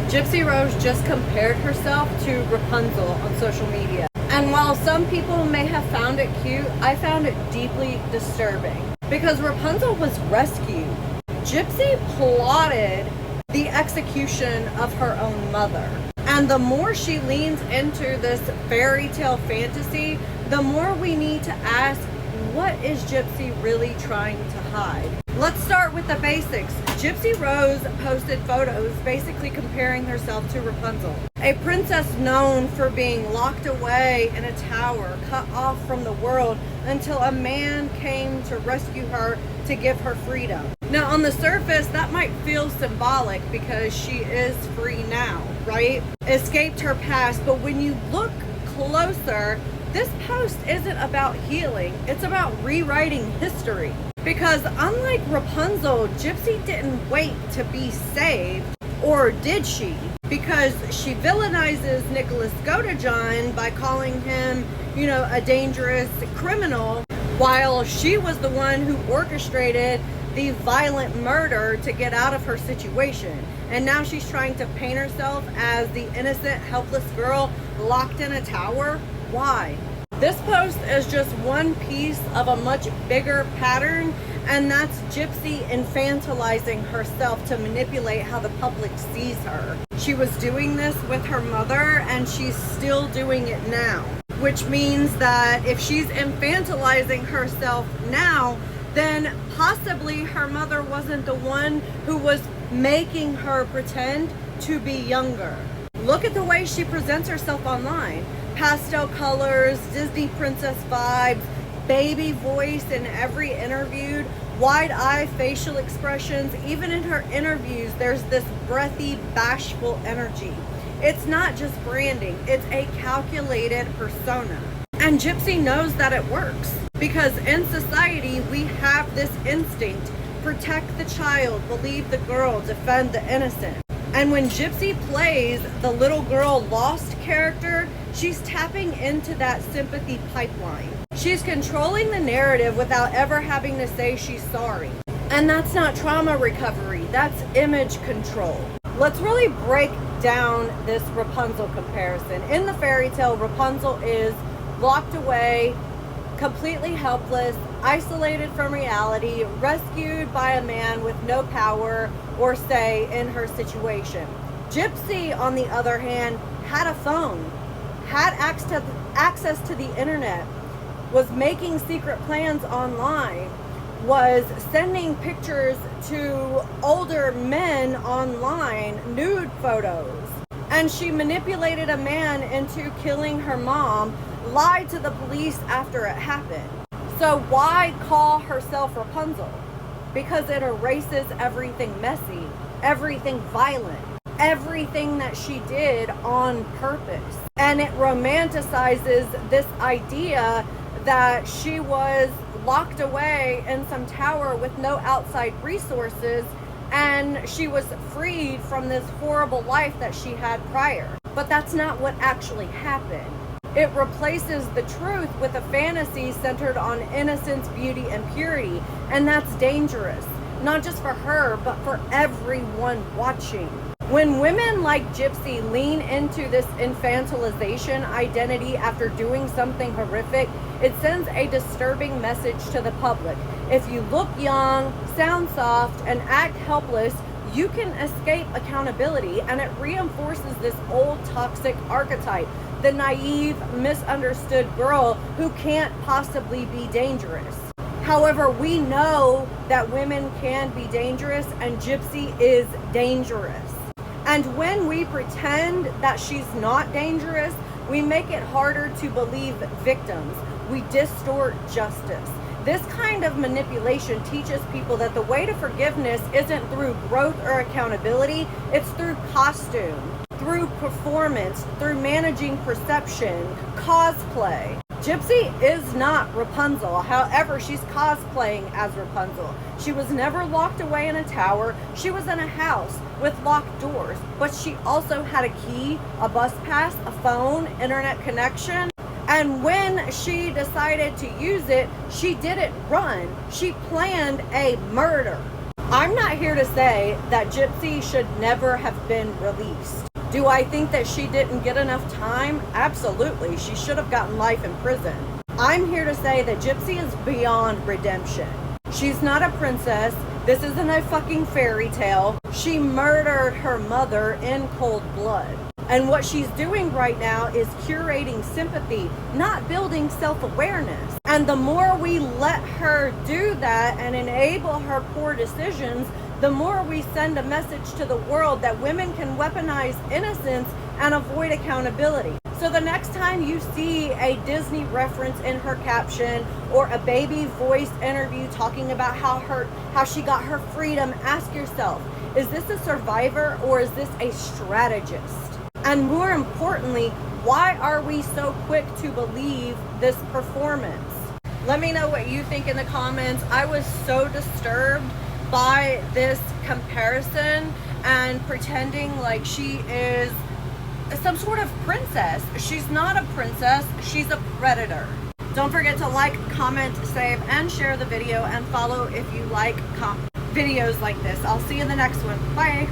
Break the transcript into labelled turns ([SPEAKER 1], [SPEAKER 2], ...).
[SPEAKER 1] Gypsy Rose just compared herself to Rapunzel on social media. And while some people may have found it cute, I found it deeply disturbing. Because Rapunzel was rescued. Gypsy plotted the execution of her own mother. And the more she leans into this fairy tale fantasy, the more we need to ask, what is Gypsy really trying to hide? Let's start with the basics. Gypsy Rose posted photos basically comparing herself to Rapunzel, a princess known for being locked away in a tower, cut off from the world until a man came to rescue her to give her freedom. Now on the surface that might feel symbolic because she is free now, right? Escaped her past, but when you look closer, this post isn't about healing, it's about rewriting history. Because unlike Rapunzel, Gypsy didn't wait to be saved, or did she? Because she villainizes UNpluGGed by calling him, a dangerous criminal, while she was the one who orchestrated the violent murder to get out of her situation. And now she's trying to paint herself as the innocent, helpless girl locked in a tower. Why? This post is just one piece of a much bigger pattern, and that's Gypsy infantilizing herself to manipulate how the public sees her. She was doing this with her mother, and she's still doing it now. Which means that if she's infantilizing herself now, then possibly her mother wasn't the one who was making her pretend to be younger. Look at the way she presents herself online. Pastel colors, Disney princess vibes, baby voice in every interview, wide-eye facial expressions. Even in her interviews, there's this breathy, bashful energy. It's not just branding, it's a calculated persona. And Gypsy knows that it works. Because in society, we have this instinct: protect the child, believe the girl, defend the innocent. And when Gypsy plays the little girl lost character, she's tapping into that sympathy pipeline. She's controlling the narrative without ever having to say she's sorry. And that's not trauma recovery, that's image control. Let's really break down this Rapunzel comparison. In the fairy tale, Rapunzel is locked away, completely helpless, isolated from reality, rescued by a man with no power or say in her situation. Gypsy, on the other hand, had a phone, had access to the internet, was making secret plans online, was sending pictures to older men online, nude photos. And she manipulated a man into killing her mom, lied to the police after it happened. So why call herself Rapunzel? Because it erases everything messy, everything violent, everything that she did on purpose. And it romanticizes this idea that she was locked away in some tower with no outside resources, and she was freed from this horrible life that she had prior. But that's not what actually happened. It replaces the truth with a fantasy centered on innocence, beauty, and purity. And that's dangerous, not just for her, but for everyone watching. When women like Gypsy lean into this infantilization identity after doing something horrific, it sends a disturbing message to the public. If you look young, sound soft, and act helpless, you can escape accountability, and it reinforces this old toxic archetype, the naive, misunderstood girl who can't possibly be dangerous. However, we know that women can be dangerous, and Gypsy is dangerous. And when we pretend that she's not dangerous, we make it harder to believe victims. We distort justice. This kind of manipulation teaches people that the way to forgiveness isn't through growth or accountability, it's through costume, through performance, through managing perception, cosplay. Gypsy is not Rapunzel, however, she's cosplaying as Rapunzel. She was never locked away in a tower, she was in a house with locked doors, but she also had a key, a bus pass, a phone, internet connection. And when she decided to use it, she didn't run. She planned a murder. I'm not here to say that Gypsy should never have been released. Do I think that she didn't get enough time? Absolutely. She should have gotten life in prison. I'm here to say that Gypsy is beyond redemption. She's not a princess. This isn't a fucking fairy tale. She murdered her mother in cold blood. And what she's doing right now is curating sympathy, not building self-awareness. And the more we let her do that and enable her poor decisions, the more we send a message to the world that women can weaponize innocence and avoid accountability. So the next time you see a Disney reference in her caption or a baby voice interview talking about how she got her freedom, ask yourself, is this a survivor or is this a strategist? And more importantly, why are we so quick to believe this performance? Let me know what you think in the comments. I was so disturbed by this comparison and pretending like she is some sort of princess. She's not a princess, she's a predator. Don't forget to like, comment, save, and share the video, and follow if you like videos like this. I'll see you in the next one. Bye.